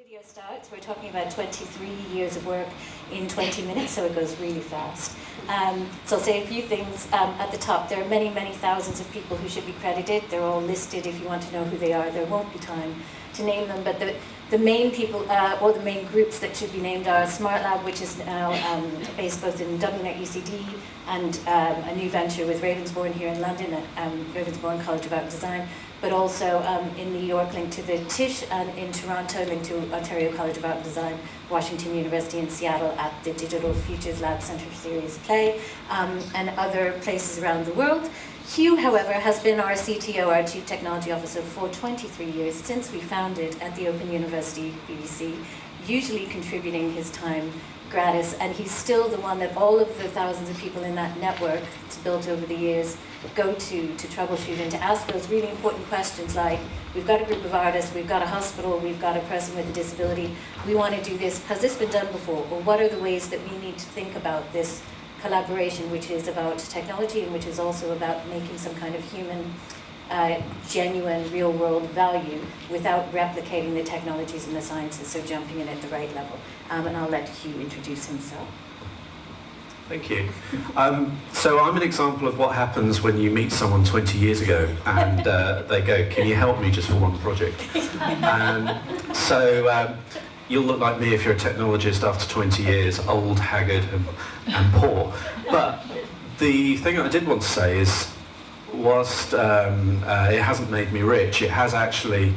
Video starts. We're talking about 23 years of work in 20 minutes, so it goes really fast. So I'll say a few things at the top. There are many, many thousands of people who should be credited. They're all listed if you want to know who they are. There won't be time to name them, but the main people, or the main groups that should be named are Smart Lab, which is now based both in Dublin at UCD, and a new venture with Ravensbourne here in London at Ravensbourne College of Art and Design, but also in New York linked to the Tisch, and in Toronto linked to Ontario College of Art and Design, Washington University in Seattle at the Digital Futures Lab Centre for Serious Play, and other places around the world. Hugh, however, has been our CTO, our Chief Technology Officer, for 23 years, since we founded at the Open University, BBC, usually contributing his time gratis, and he's still the one that all of the thousands of people in that network that's built over the years go to troubleshoot and to ask those really important questions like, we've got a group of artists, we've got a hospital, we've got a person with a disability, we want to do this, has this been done before? Or what are the ways that we need to think about this collaboration, which is about technology and which is also about making some kind of human, genuine, real-world value without replicating the technologies and the sciences, so jumping in at the right level. And I'll let Hugh introduce himself. Thank you. So I'm an example of what happens when you meet someone 20 years ago and they go, can you help me just for one project? So you'll look like me if you're a technologist after 20 years, old, haggard and poor. But the thing I did want to say is, whilst it hasn't made me rich, it has actually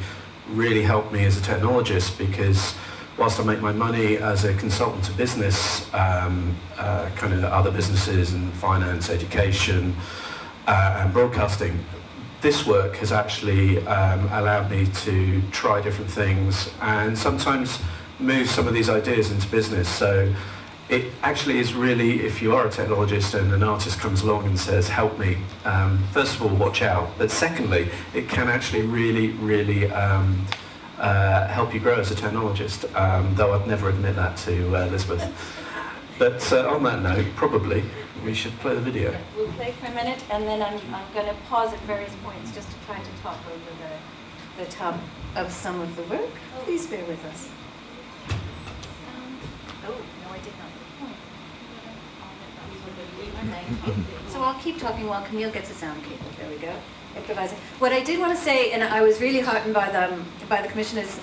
really helped me as a technologist, because whilst I make my money as a consultant to business, kind of other businesses and finance, education, and broadcasting, this work has actually allowed me to try different things and sometimes move some of these ideas into business. So it actually is really, if you are a technologist and an artist comes along and says, help me, first of all, watch out. But secondly, it can actually really, really help you grow as a technologist, though I'd never admit that to Lizabeth. But on that note, probably we should play the video. We'll play for a minute, and then I'm going to pause at various points just to try to talk over the top of some of the work. Please bear with us. Oh, no, I did not. So I'll keep talking while Camille gets a sound cable. There we go. Improvising. What I did want to say, and I was really heartened by the Commissioner's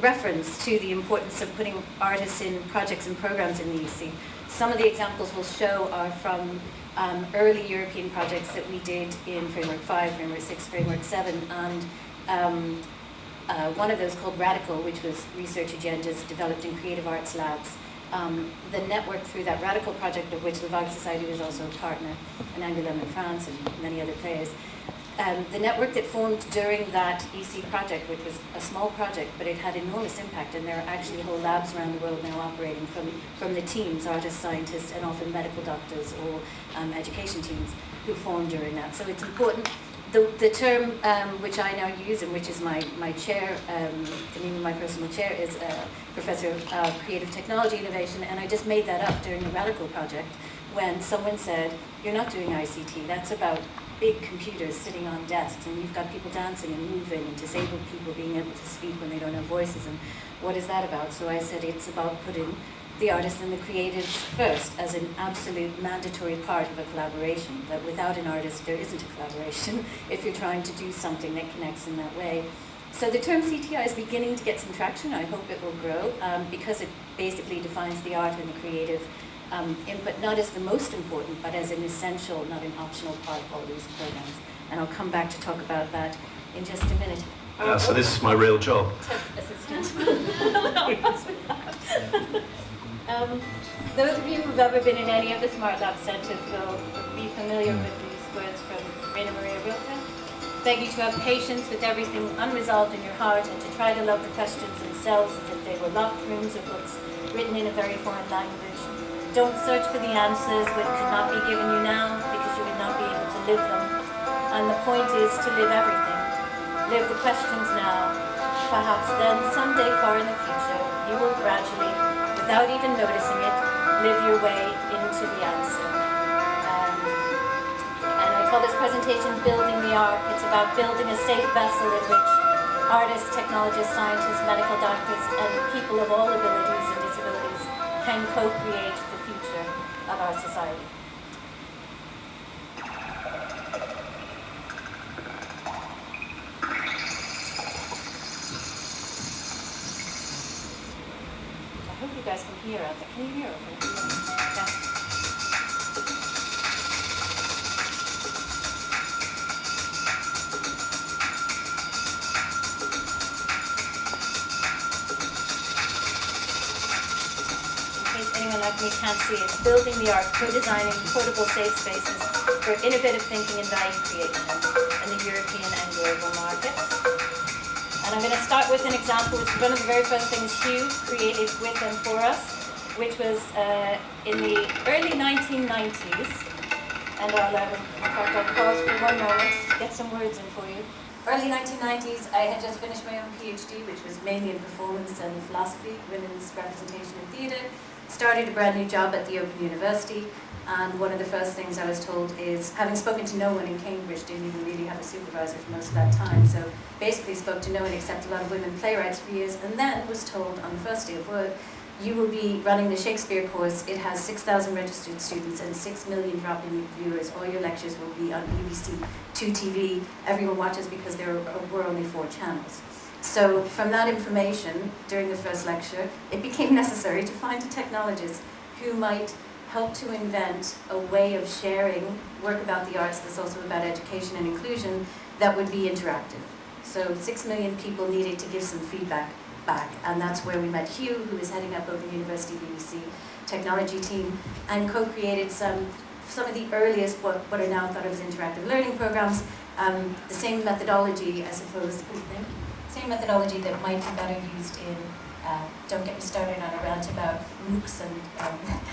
reference to the importance of putting artists in projects and programs in the EC. Some of the examples we'll show are from early European projects that we did in Framework 5, Framework 6, Framework 7, and one of those called Radical, which was research agendas developed in creative arts labs. The network through that Radical project, of which the Vague Society was also a partner, and Angoulême in France and many other players. The network that formed during that EC project, which was a small project, but it had enormous impact, and there are actually whole labs around the world now operating from the teams, artists, scientists, and often medical doctors or education teams who formed during that. So it's important. The term which I now use, and which is my chair, the name of my personal chair is Professor of Creative Technology Innovation, and I just made that up during the Radical project when someone said, you're not doing ICT, that's about big computers sitting on desks, and you've got people dancing and moving, and disabled people being able to speak when they don't have voices, and what is that about? So I said it's about putting the artists and the creatives first as an absolute mandatory part of a collaboration, that without an artist there isn't a collaboration if you're trying to do something that connects in that way. So the term CTI is beginning to get some traction. I hope it will grow because it basically defines the art and the creative input not as the most important, but as an essential, not an optional part of all these programs. And I'll come back to talk about that in just a minute. So this is my real job. Assistant. Those of you who've ever been in any of the Smart Lab centres will be familiar with these words from Raina Maria Rilke. Beg you to have patience with everything unresolved in your heart, and to try to love the questions themselves as if they were locked rooms or books written in a very foreign language. Don't search for the answers which could not be given you now, because you would not be able to live them. And the point is to live everything. Live the questions now. Perhaps then, someday far in the future, you will gradually, without even noticing it, live your way into the answer. And I call this presentation Building the Ark. It's about building a safe vessel in which artists, technologists, scientists, medical doctors, and people of all abilities and disabilities can co-create the future of our society. I hope you guys can hear out there. Can you hear okay? Yeah. Anyone like me can't see it. Building the art, co-designing portable safe spaces for innovative thinking and value creation in the European and global markets. And I'm going to start with an example, which is one of the very first things Hugh created with and for us, which was in the early 1990s. And I'll pause for one moment to get some words in for you. Early 1990s, I had just finished my own PhD, which was mainly in performance and philosophy, women's representation in theatre. Started a brand new job at the Open University, and one of the first things I was told is, having spoken to no one in Cambridge, didn't even really have a supervisor for most of that time, so basically spoke to no one except a lot of women playwrights for years, and then was told on the first day of work, you will be running the Shakespeare course. It has 6,000 registered students and 6 million drop-in viewers. All your lectures will be on BBC 2 TV. Everyone watches because there were only 4 channels. So from that information, during the first lecture, it became necessary to find a technologist who might help to invent a way of sharing work about the arts that's also about education and inclusion that would be interactive. So 6 million people needed to give some feedback back, and that's where we met Hugh, who is heading up Open University BBC technology team, and co-created some of the earliest what are now thought of as interactive learning programs. The same methodology, I suppose, what do you think? Same methodology that might be better used in, don't get me started on a rant about MOOCs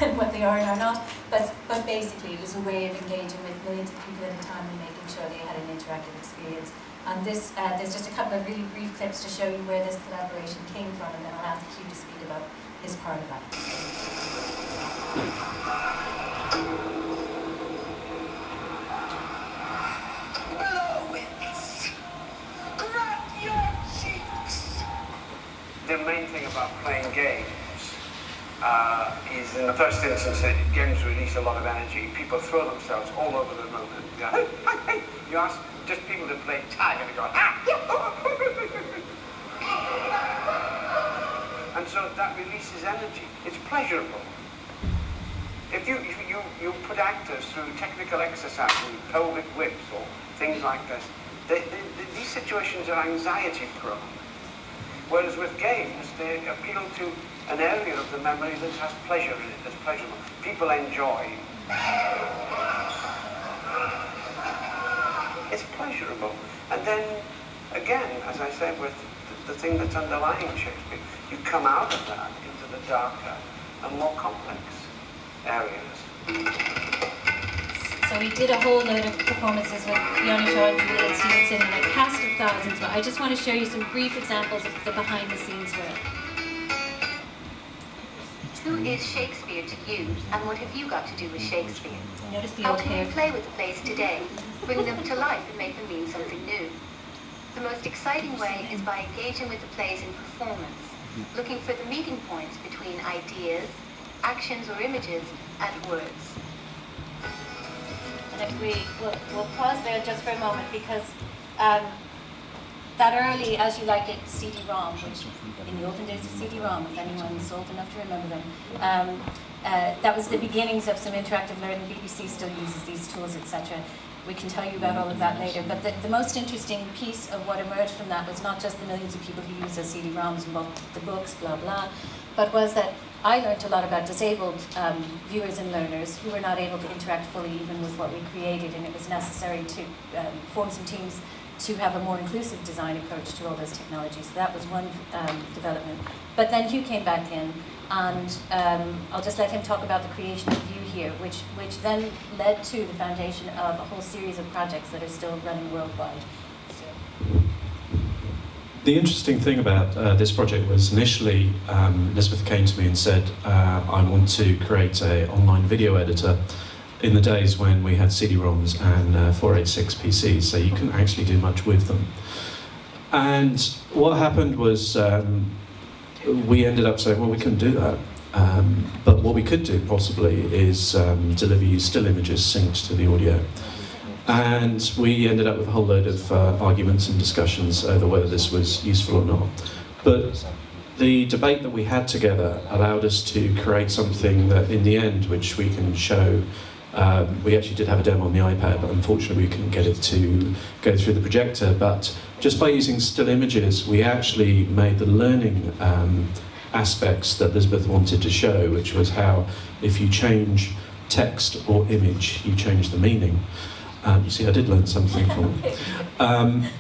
and what they are and are not, but basically it was a way of engaging with millions of people at a time and making sure they had an interactive experience. And this, there's just a couple of really brief clips to show you where this collaboration came from, and then I'll ask Hugh to speak about his part of that. The main thing about playing games is, in the first instance, that games release a lot of energy. People throw themselves all over the room. And you ask just people to play tag and they go, ah! And so that releases energy. It's pleasurable. If you put actors through technical exercises, pelvic whips or things like this, these situations are anxiety prone. Whereas with games, they appeal to an area of the memory that has pleasure in it, that's pleasurable. People enjoy. It's pleasurable. And then, again, as I said, with the thing that's underlying Shakespeare, you come out of that into the darker and more complex areas. So we did a whole load of performances with Fiona Shaw and Juliet Stevenson and a cast of thousands, but I just want to show you some brief examples of the behind-the-scenes work. Who is Shakespeare to you, and what have you got to do with Shakespeare? Notice the How old can hair. you play with the plays today, bring them to life and make them mean something new? The most exciting way is by engaging with the plays in performance, looking for the meeting points between ideas, actions or images, and words. And if we'll pause there just for a moment, because that early, as you like it, CD-ROM, which in the olden days of CD-ROM, if anyone's old enough to remember them, that was the beginnings of some interactive learning. BBC still uses these tools, etc. We can tell you about all of that later. But the most interesting piece of what emerged from that was not just the millions of people who use the CD-ROMs and bought the books, blah, blah, but was that I learned a lot about disabled viewers and learners who were not able to interact fully even with what we created, and it was necessary to form some teams to have a more inclusive design approach to all those technologies. So that was one development. But then Hugh came back in, and I'll just let him talk about the creation of View here, which then led to the foundation of a whole series of projects that are still running worldwide. The interesting thing about this project was initially Lizabeth came to me and said, I want to create an online video editor in the days when we had CD-ROMs and 486 PCs, so you couldn't actually do much with them. And what happened was we ended up saying, well, we couldn't do that. But what we could do possibly is deliver you still images synced to the audio. And we ended up with a whole load of arguments and discussions over whether this was useful or not. But the debate that we had together allowed us to create something that in the end, which we can show, we actually did have a demo on the iPad, but unfortunately we couldn't get it to go through the projector. But just by using still images, we actually made the learning aspects that Lizabeth wanted to show, which was how if you change text or image, you change the meaning. You see, I did learn something from it.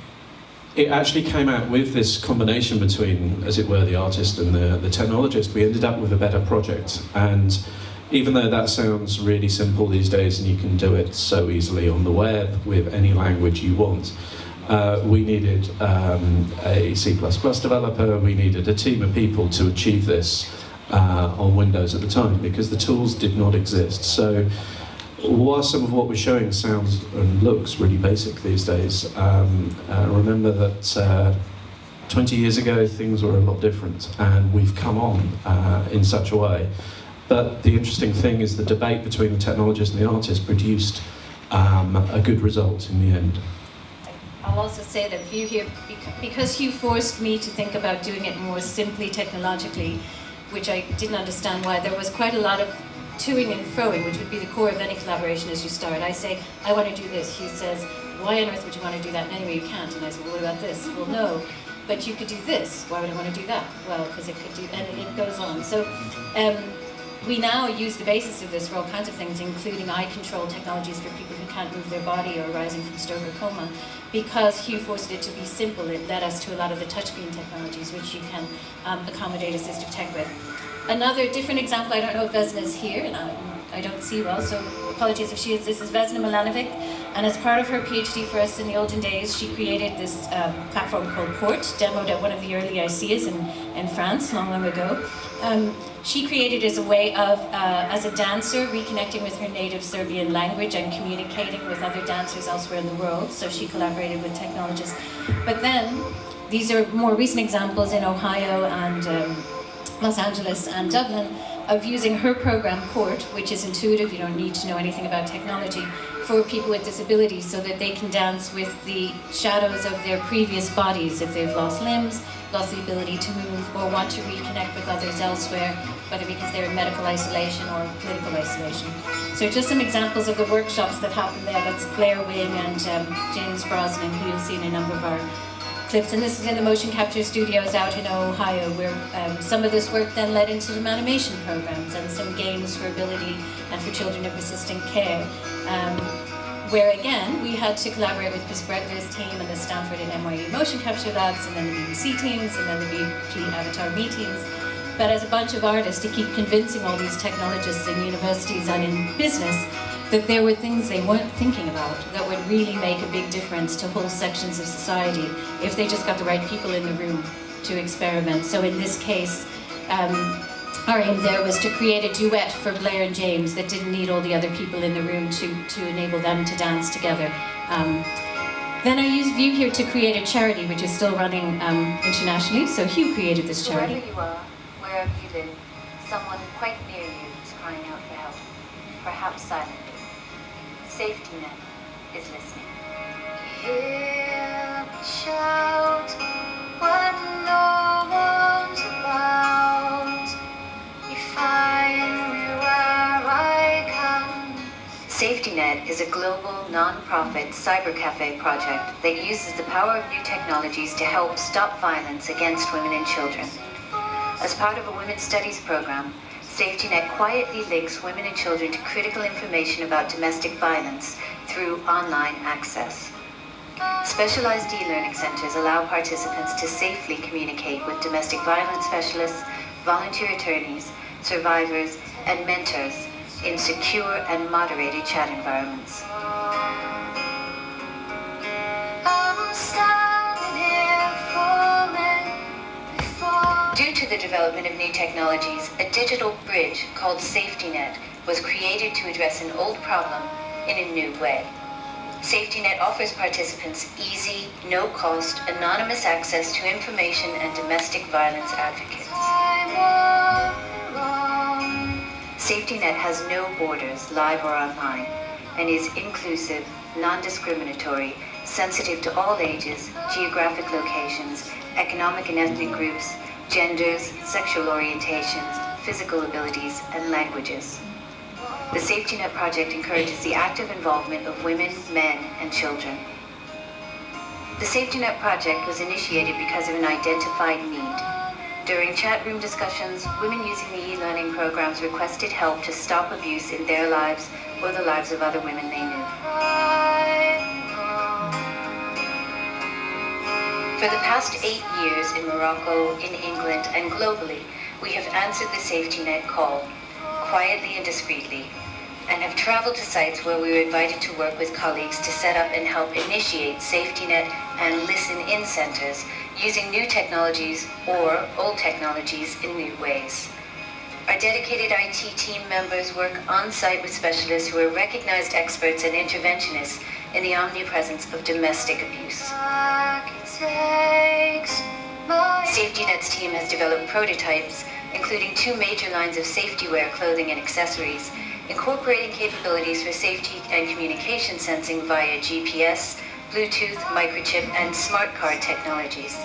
It actually came out with this combination between, as it were, the artist and the technologist. We ended up with a better project. And even though that sounds really simple these days and you can do it so easily on the web with any language you want, we needed a C++ developer, we needed a team of people to achieve this on Windows at the time because the tools did not exist. So while some of what we're showing sounds and looks really basic these days, remember that 20 years ago things were a lot different and we've come on in such a way. But the interesting thing is the debate between the technologist and the artist produced a good result in the end. I'll also say that Hugh here, because Hugh forced me to think about doing it more simply technologically, which I didn't understand why, there was quite a lot of toing and froing, which would be the core of any collaboration as you start. I say, I want to do this. Hugh says, why on earth would you want to do that? And anyway, you can't. And I said, well, what about this? Well, no, but you could do this. Why would I want to do that? Well, because it could do, and it goes on. So we now use the basis of this for all kinds of things, including eye control technologies for people who can't move their body or rising from stroke or coma. Because Hugh forced it to be simple, it led us to a lot of the touchscreen technologies, which you can accommodate assistive tech with. Another different example, I don't know if Vesna is here, and I don't see well, so apologies if she is. This is Vesna Milanovic, and as part of her PhD for us in the olden days, she created this platform called Port, demoed at one of the early ICEAs in France, long, long ago. She created as a way of, as a dancer, reconnecting with her native Serbian language and communicating with other dancers elsewhere in the world, so she collaborated with technologists. But then, these are more recent examples in Ohio and Los Angeles and Dublin of using her program Port, which is intuitive, you don't need to know anything about technology, for people with disabilities so that they can dance with the shadows of their previous bodies if they've lost limbs, lost the ability to move, or want to reconnect with others elsewhere, whether because they're in medical isolation or political isolation. So just some examples of the workshops that happened there. That's Blair Wing and James Brosnan, who you'll see in a number of our clips. And this is in the motion capture studios out in Ohio, where some of this work then led into some animation programs and some games for ability and for children in persistent care. Where again, we had to collaborate with Chris Bretler's team and the Stanford and NYU motion capture labs, and then the BBC teams, and then the BP Avatar Me teams. But as a bunch of artists, to keep convincing all these technologists in universities and in business that there were things they weren't thinking about that would really make a big difference to whole sections of society if they just got the right people in the room to experiment. So in this case, our aim there was to create a duet for Blair and James that didn't need all the other people in the room to enable them to dance together. Then I used View here to create a charity which is still running internationally. So Hugh created this charity. Wherever you are, wherever you live, someone quite near you is crying out for help, perhaps silently. Safety Net is listening. Hear me shout when no one's about. You find me where I can. Safety Net is a global, non-profit cyber cafe project that uses the power of new technologies to help stop violence against women and children. As part of a women's studies program, Safety Net quietly links women and children to critical information about domestic violence through online access. Specialized e-learning centers allow participants to safely communicate with domestic violence specialists, volunteer attorneys, survivors, and mentors in secure and moderated chat environments. I'm standing here falling before. Due to the development of new technologies, a digital bridge called Safety Net was created to address an old problem in a new way. Safety Net offers participants easy, no-cost, anonymous access to information and domestic violence advocates. Safety Net has no borders, live or online, and is inclusive, non-discriminatory, sensitive to all ages, geographic locations, economic and ethnic groups, genders, sexual orientations, physical abilities, and languages. The Safety Net project encourages the active involvement of women, men, and children. The Safety Net project was initiated because of an identified need. During chat room discussions, women using the e-learning programs requested help to stop abuse in their lives or the lives of other women they knew. For the past 8 years in Morocco, in England, and globally, we have answered the Safety Net call, quietly and discreetly, and have traveled to sites where we were invited to work with colleagues to set up and help initiate Safety Net and listen-in centers using new technologies or old technologies in new ways. Our dedicated IT team members work on-site with specialists who are recognized experts and interventionists in the omnipresence of domestic abuse. Safety Net's team has developed prototypes, including 2 major lines of safety wear, clothing, and accessories, incorporating capabilities for safety and communication sensing via GPS, Bluetooth, microchip, and smart card technologies.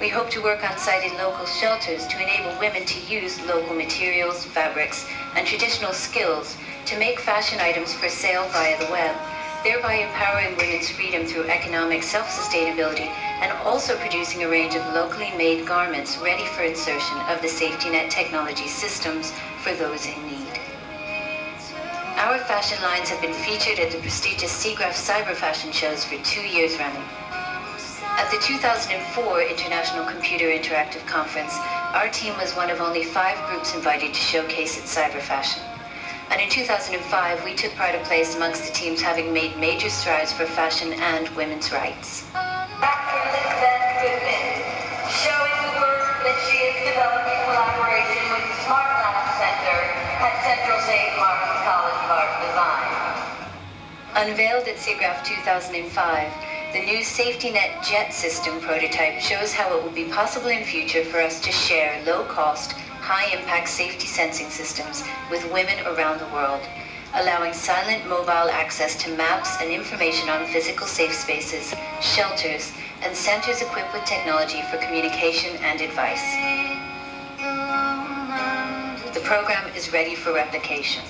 We hope to work on site in local shelters to enable women to use local materials, fabrics, and traditional skills to make fashion items for sale via the web, thereby empowering women's freedom through economic self-sustainability and also producing a range of locally made garments ready for insertion of the Safety Net technology systems for those in need. Our fashion lines have been featured at the prestigious SIGGRAPH cyber fashion shows for 2 years running. At the 2004 International Computer Interactive Conference, our team was one of only 5 groups invited to showcase its cyber fashion. And in 2005, we took pride of place amongst the teams having made major strides for fashion and women's rights. Dr. Lizabeth Goodman, showing the work that she has developed in collaboration with the Smart Lab Center at Central St. Martin's College of Art and Design. Unveiled at SIGGRAPH 2005, the new Safety Net Jet system prototype shows how it will be possible in future for us to share low-cost, high-impact safety sensing systems with women around the world, allowing silent mobile access to maps and information on physical safe spaces, shelters, and centers equipped with technology for communication and advice. The program is ready for replication.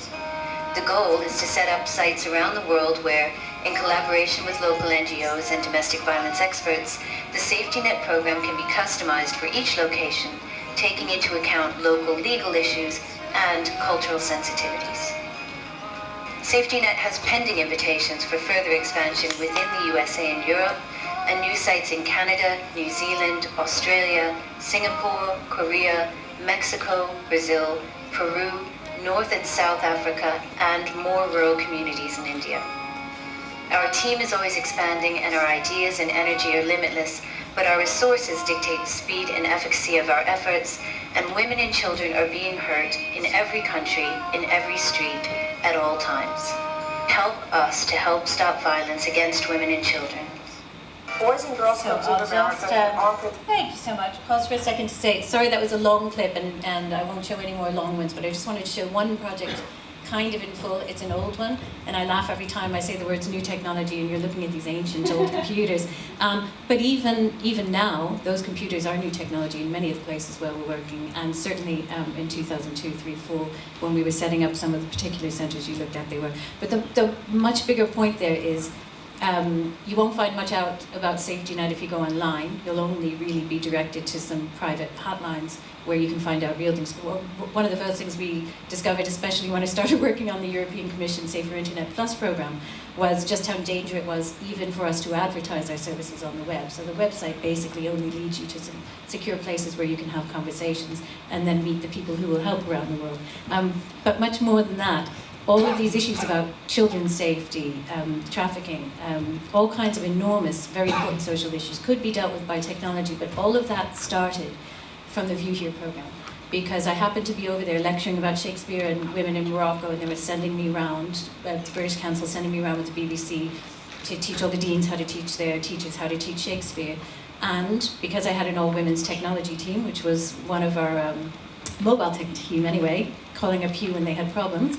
The goal is to set up sites around the world where, in collaboration with local NGOs and domestic violence experts, the Safety Net program can be customized for each location, taking into account local legal issues and cultural sensitivities. Safety Net has pending invitations for further expansion within the USA and Europe, and new sites in Canada, New Zealand, Australia, Singapore, Korea, Mexico, Brazil, Peru, North and South Africa, and more rural communities in India. Our team is always expanding and our ideas and energy are limitless, but our resources dictate the speed and efficacy of our efforts, and women and children are being hurt in every country, in every street, at all times. Help us to help stop violence against women and children. Boys and Girls So Clubs I'll of America just, offer... thank you so much. Pause for a second to say, sorry that was a long clip and I won't show any more long ones, but I just wanted to show one project kind of in full. It's an old one, and I laugh every time I say the words new technology and you're looking at these ancient old computers. But even now, those computers are new technology in many of the places where we're working, and certainly in 2002, 3, 4, when we were setting up some of the particular centres you looked at, they were. But the much bigger point there is you won't find much out about Safety Net if you go online. You'll only really be directed to some private hotlines where you can find out real things. One of the first things we discovered, especially when I started working on the European Commission Safer Internet Plus program, was just how dangerous it was even for us to advertise our services on the web. So the website basically only leads you to some secure places where you can have conversations and then meet the people who will help around the world. But much more than that, all of these issues about children's safety, trafficking, all kinds of enormous, very important social issues could be dealt with by technology, but all of that started from the View Here program. Because I happened to be over there lecturing about Shakespeare and women in Morocco, and they were sending me around, the British Council sending me around with the BBC, to teach all the deans how to teach their teachers how to teach Shakespeare. And because I had an all-women's technology team, which was one of our mobile tech team anyway, calling up Hugh when they had problems,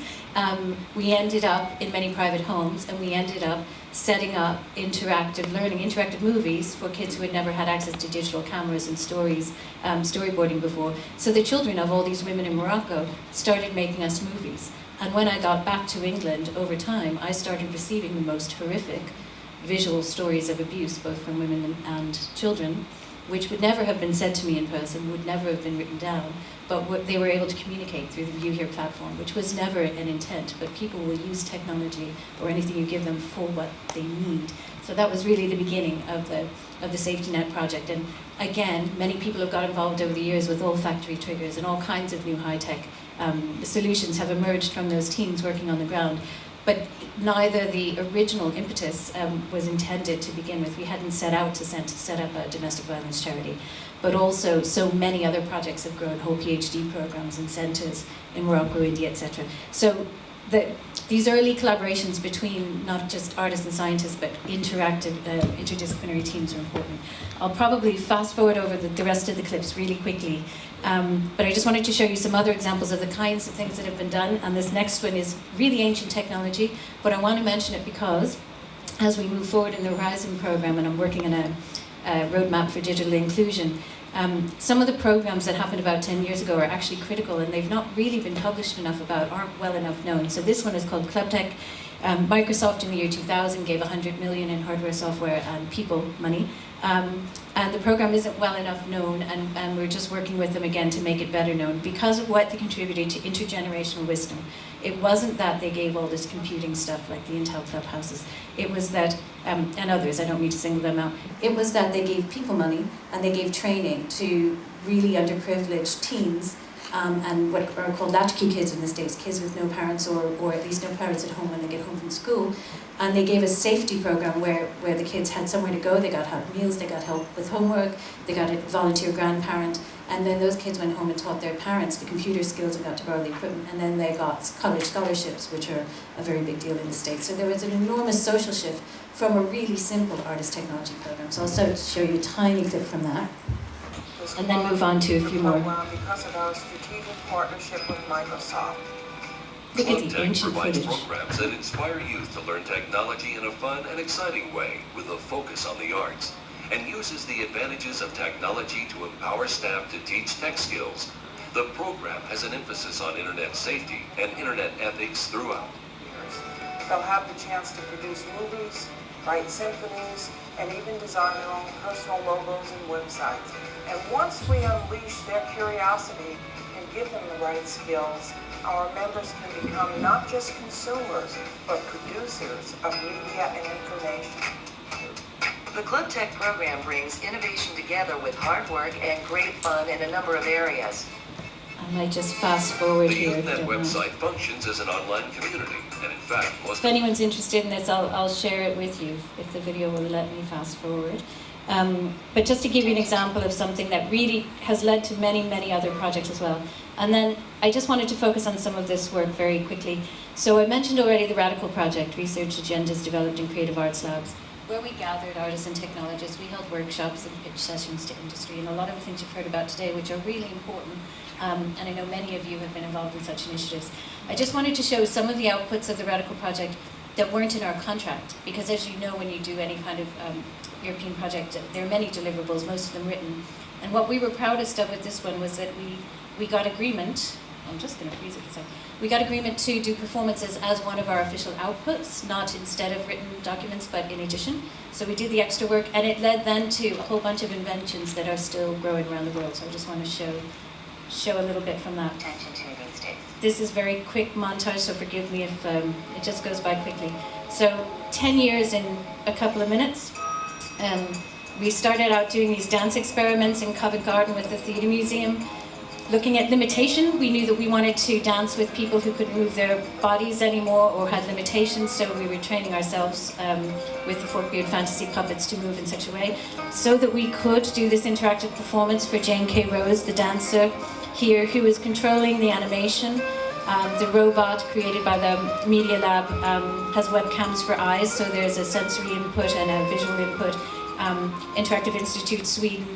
we ended up in many private homes, and we ended up setting up interactive learning, interactive movies for kids who had never had access to digital cameras and storyboarding before. So the children of all these women in Morocco started making us movies. And when I got back to England, over time, I started receiving the most horrific visual stories of abuse, both from women and children, which would never have been said to me in person, would never have been written down, but what they were able to communicate through the View Here platform, which was never an intent, but people will use technology or anything you give them for what they need. So that was really the beginning of the Safety Net project. And again, many people have got involved over the years with olfactory triggers, and all kinds of new high-tech solutions have emerged from those teams working on the ground. But neither the original impetus was intended to begin with. We hadn't set out to set up a domestic violence charity. But also, so many other projects have grown, whole PhD programs and centres in Morocco, India, etc. So these early collaborations between not just artists and scientists, but interactive, interdisciplinary teams are important. I'll probably fast forward over the rest of the clips really quickly. But I just wanted to show you some other examples of the kinds of things that have been done. And this next one is really ancient technology, but I want to mention it because as we move forward in the Horizon program, and I'm working on a roadmap for digital inclusion, some of the programs that happened about 10 years ago are actually critical, and they've not really been published enough about, aren't well enough known. So this one is called ClubTech. Microsoft in the year 2000 gave 100 million in hardware, software, and people money. And the program isn't well enough known, and we're just working with them again to make it better known because of what they contributed to intergenerational wisdom. It wasn't that they gave all this computing stuff like the Intel clubhouses. It was that, and others, I don't mean to single them out, it was that they gave people money and they gave training to really underprivileged teens and what are called latchkey kids in the States, kids with no parents or at least no parents at home when they get home from school. And they gave a safety program where the kids had somewhere to go, they got hot meals, they got help with homework, they got a volunteer grandparent, and then those kids went home and taught their parents the computer skills and got to borrow the equipment, and then they got college scholarships, which are a very big deal in the States. So there was an enormous social shift from a really simple artist technology program. So I'll show you a tiny clip from that, and then move on to a few more. Because of our strategic partnership with Microsoft. Look at the ancient provides footage. programs that inspire youth to learn technology in a fun and exciting way with a focus on the arts, and uses the advantages of technology to empower staff to teach tech skills. The program has an emphasis on internet safety and internet ethics throughout. They'll have the chance to produce movies, write symphonies, and even design their own personal logos and websites. And once we unleash their curiosity and give them the right skills, our members can become not just consumers, but producers of media and information. The Club Tech program brings innovation together with hard work and great fun in a number of areas. I might just fast forward The here. YouthNet website functions as an online community, and in fact, most If anyone's interested in this, I'll share it with you if the video will let me fast forward. But just to give you an example of something that really has led to many, many other projects as well. And then I just wanted to focus on some of this work very quickly. So I mentioned already the Radical Project, Research Agendas Developed in Creative Arts Labs, where we gathered artists and technologists. We held workshops and pitch sessions to industry, and a lot of the things you've heard about today, which are really important. And I know many of you have been involved in such initiatives. I just wanted to show some of the outputs of the Radical Project that weren't in our contract, because as you know, when you do any kind of European project, there are many deliverables, most of them written. And what we were proudest of with this one was that we got agreement, I'm just going to freeze it for a second. We got agreement to do performances as one of our official outputs, not instead of written documents, but in addition. So we did the extra work, and it led then to a whole bunch of inventions that are still growing around the world. So I just want to show a little bit from that. Attention to these days. This is very quick montage, so forgive me if it just goes by quickly. So 10 years in a couple of minutes. We started out doing these dance experiments in Covent Garden with the Theatre Museum. Looking at limitation, we knew that we wanted to dance with people who couldn't move their bodies anymore or had limitations, so we were training ourselves with the folk-weird fantasy puppets to move in such a way, so that we could do this interactive performance for Jane K. Rose, the dancer here, who was controlling the animation. The robot created by the Media Lab has webcams for eyes, so there's a sensory input and a visual input. Interactive Institute Sweden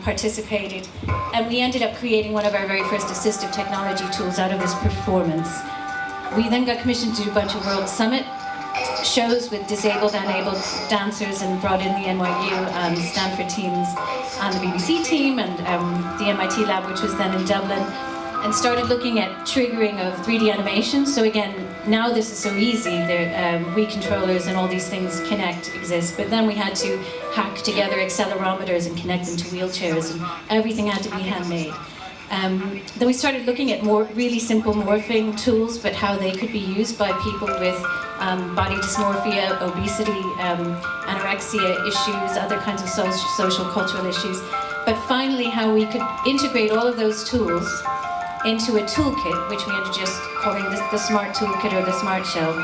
participated, and we ended up creating one of our very first assistive technology tools out of this performance. We then got commissioned to do a bunch of World Summit shows with disabled and able dancers, and brought in the NYU Stanford teams and the BBC team and the MIT lab, which was then in Dublin, and started looking at triggering of 3D animation. So again, now this is so easy. Wii controllers and all these things exist, but then we had to hack together accelerometers and connect them to wheelchairs, and everything had to be handmade. Then we started looking at more really simple morphing tools, but how they could be used by people with body dysmorphia, obesity, anorexia issues, other kinds of social cultural issues. But finally, how we could integrate all of those tools into a toolkit, which we ended just calling the Smart Toolkit or the Smart Shell,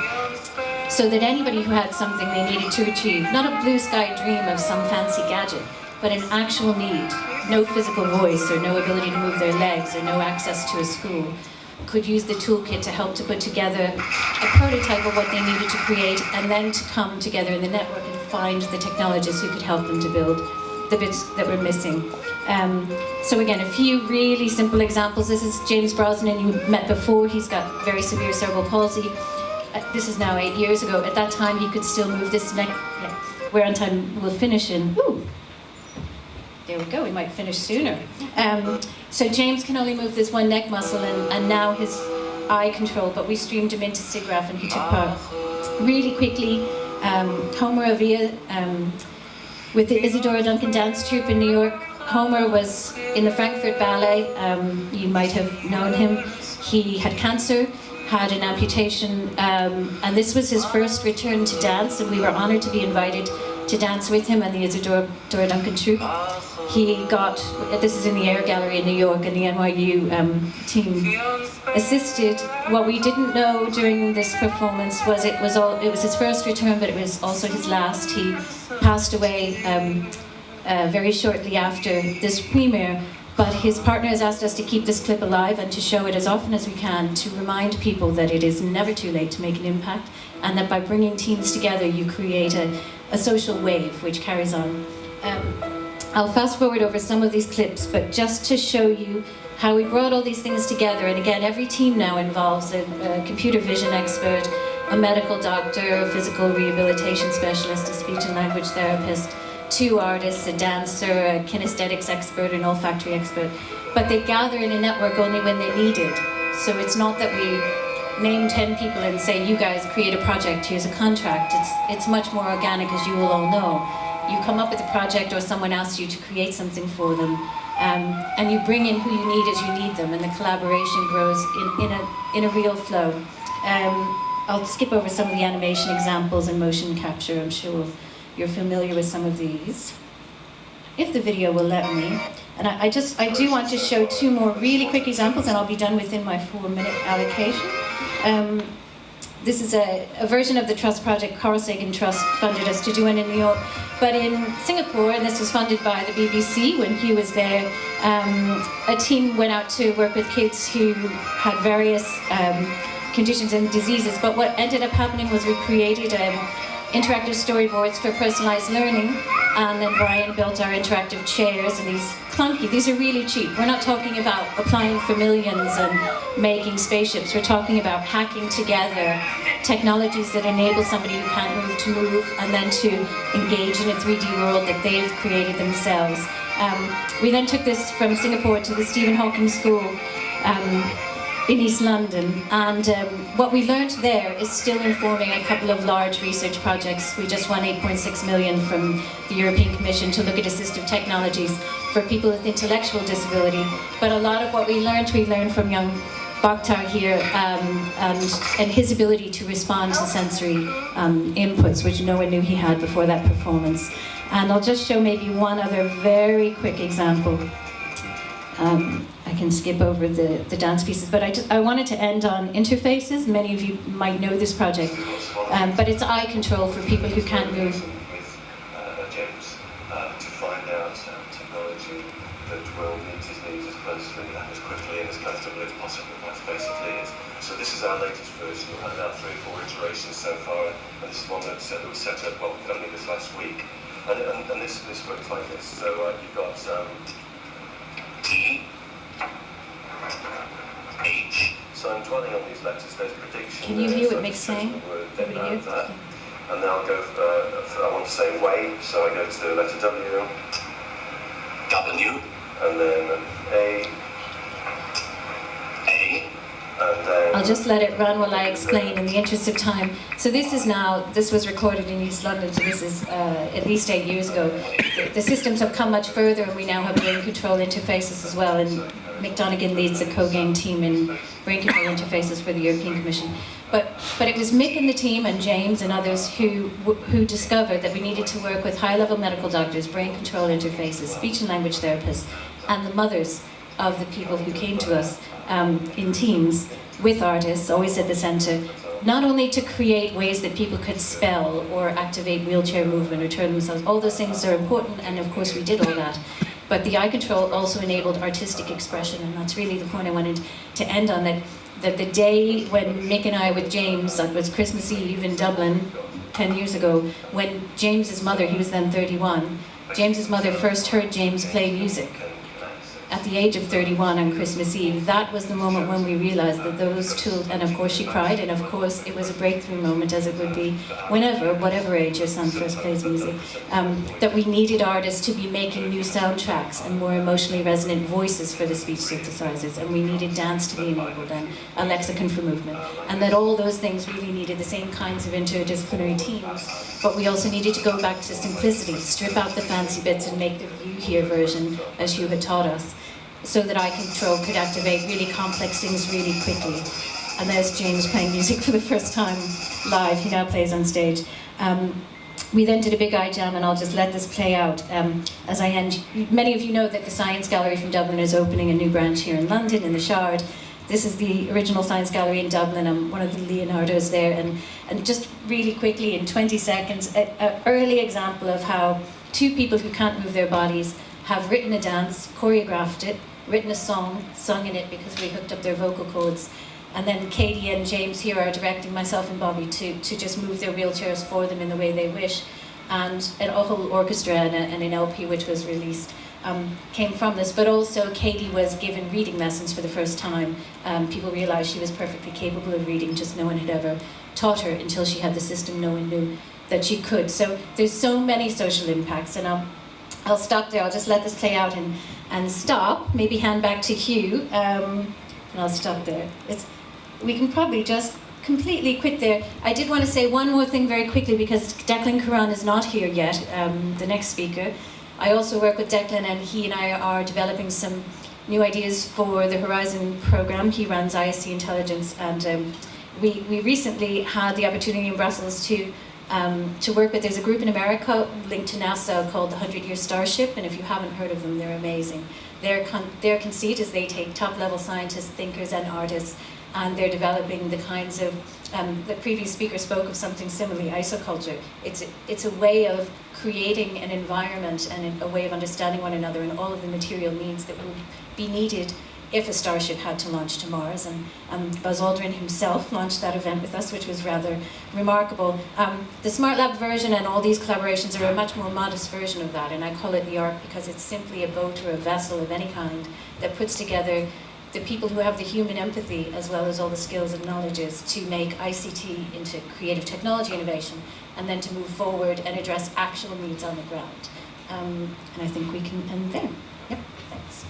so that anybody who had something they needed to achieve, not a blue sky dream of some fancy gadget, but an actual need, no physical voice or no ability to move their legs or no access to a school, could use the toolkit to help to put together a prototype of what they needed to create, and then to come together in the network and find the technologists who could help them to build the bits that were missing. So again, a few really simple examples. This is James Brosnan, you met before. He's got very severe cerebral palsy. This is now 8 years ago. At that time, he could still move this neck. We're on time, we'll finish in, there we go, we might finish sooner. So James can only move this one neck muscle, and now his eye control, but we streamed him into SIGGRAPH and he took part. Really quickly, Homer Avia, with the Isadora Duncan dance troupe in New York. Homer was in the Frankfurt Ballet, you might have known him. He had cancer, had an amputation, and this was his first return to dance, and we were honored to be invited to dance with him and the Isadora Duncan troupe. He got, this is in the Air Gallery in New York, and the NYU team assisted. What we didn't know during this performance was it was his first return, but it was also his last. He passed away very shortly after this premiere, but his partner has asked us to keep this clip alive and to show it as often as we can, to remind people that it is never too late to make an impact, and that by bringing teams together you create a social wave which carries on. I'll fast forward over some of these clips, but just to show you how we brought all these things together. And again, every team now involves a computer vision expert, a medical doctor, a physical rehabilitation specialist, a speech and language therapist, 2 artists, a dancer, a kinesthetics expert, an olfactory expert. But they gather in a network only when they need it. So it's not that we name 10 people and say, you guys create a project, here's a contract. It's much more organic, as you will all know. You come up with a project, or someone asks you to create something for them, and you bring in who you need as you need them, and the collaboration grows in a real flow. I'll skip over some of the animation examples and motion capture. I'm sure you're familiar with some of these, if the video will let me. And I do want to show 2 more really quick examples, and I'll be done within my 4-minute allocation. This is a version of the Trust project. Carl Sagan Trust funded us to do one in New York. But in Singapore, and this was funded by the BBC when Hugh was there, a team went out to work with kids who had various conditions and diseases. But what ended up happening was we created interactive storyboards for personalized learning, and then Brian built our interactive chairs, and these are really cheap. We're not talking about applying for millions and making spaceships. We're talking about hacking together technologies that enable somebody who can't move to move, and then to engage in a 3D world that they've created themselves. We then took this from Singapore to the Stephen Hawking School in East London, and what we learned there is still informing a couple of large research projects. We just won 8.6 million from the European Commission to look at assistive technologies for people with intellectual disability. But a lot of what we learned from young Bakhtar here, and his ability to respond to sensory inputs, which no one knew he had before that performance. And I'll just show maybe one other very quick example. I can skip over the dance pieces, but I wanted to end on interfaces. Many of you might know this project, but it's eye control for people who can't move. With James to find out technology that will meet his needs as closely and as quickly and as comfortably as possible. That's basically it. this is our latest version. We've had about 3 or 4 iterations so far, and this is one that was set up, well, only this last week. And this works like this. So you've got T, H. So I'm dwelling on these letters. There's prediction. Can you hear what Mick's so saying? Then that. And then I'll go, I want to say way, so I go to the letter W. W. And then A. And then... I'll just let it run while I explain in the interest of time. So this was recorded in East London, so this is at least 8 years ago. The systems have come much further, and we now have brain control interfaces as well, and Mick Donegan leads the COGAIN team in brain control interfaces for the European Commission. But it was Mick and the team and James and others who discovered that we needed to work with high-level medical doctors, brain control interfaces, speech and language therapists, and the mothers of the people who came to us in teams with artists, always at the centre, not only to create ways that people could spell or activate wheelchair movement or turn themselves, all those things are important, and of course we did all that, but the eye control also enabled artistic expression, and that's really the point I wanted to end on, that the day when Mick and I with James, that was Christmas Eve in Dublin 10 years ago, when James's mother, he was then 31, James's mother first heard James play music at the age of 31 on Christmas Eve. That was the moment when we realized that those tools, and of course she cried, and of course it was a breakthrough moment, as it would be whenever, whatever age your son first plays music, that we needed artists to be making new soundtracks and more emotionally resonant voices for the speech synthesizers, and we needed dance to be enabled and a lexicon for movement, and that all those things really needed the same kinds of interdisciplinary teams, but we also needed to go back to simplicity, strip out the fancy bits and make the view here version as you had taught us, so that eye control could activate really complex things really quickly. And there's James playing music for the first time live. He now plays on stage. We then did a big eye jam, and I'll just let this play out as I end. Many of you know that the Science Gallery from Dublin is opening a new branch here in London, in the Shard. This is the original Science Gallery in Dublin. I'm one of the Leonardos there. And just really quickly, in 20 seconds, an early example of how 2 people who can't move their bodies have written a dance, choreographed it, written a song, sung in it because we hooked up their vocal cords, and then Katie and James here are directing myself and Bobby to just move their wheelchairs for them in the way they wish, and a whole orchestra and an LP which was released came from this, but also Katie was given reading lessons for the first time. People realized she was perfectly capable of reading, just no one had ever taught her until she had the system, no one knew that she could. So there's so many social impacts, and I'll stop there. I'll just let this play out and stop, maybe hand back to Hugh, and I'll stop there. We can probably just completely quit there. I did want to say one more thing very quickly, because Declan Curran is not here yet, the next speaker. I also work with Declan, and he and I are developing some new ideas for the Horizon program. He runs ISC Intelligence, and we recently had the opportunity in Brussels to work with, there's a group in America linked to NASA called the 100-Year Starship, and if you haven't heard of them, they're amazing. Their conceit is they take top-level scientists, thinkers, and artists, and they're developing the kinds of, the previous speaker spoke of something similarly, isoculture. It's a way of creating an environment and a way of understanding one another and all of the material needs that would be needed if a starship had to launch to Mars. And Buzz Aldrin himself launched that event with us, which was rather remarkable. The Smart Lab version and all these collaborations are a much more modest version of that, and I call it the ART because it's simply a boat or a vessel of any kind that puts together the people who have the human empathy as well as all the skills and knowledges to make ICT into creative technology innovation, and then to move forward and address actual needs on the ground. And I think we can end there. Yep, thanks.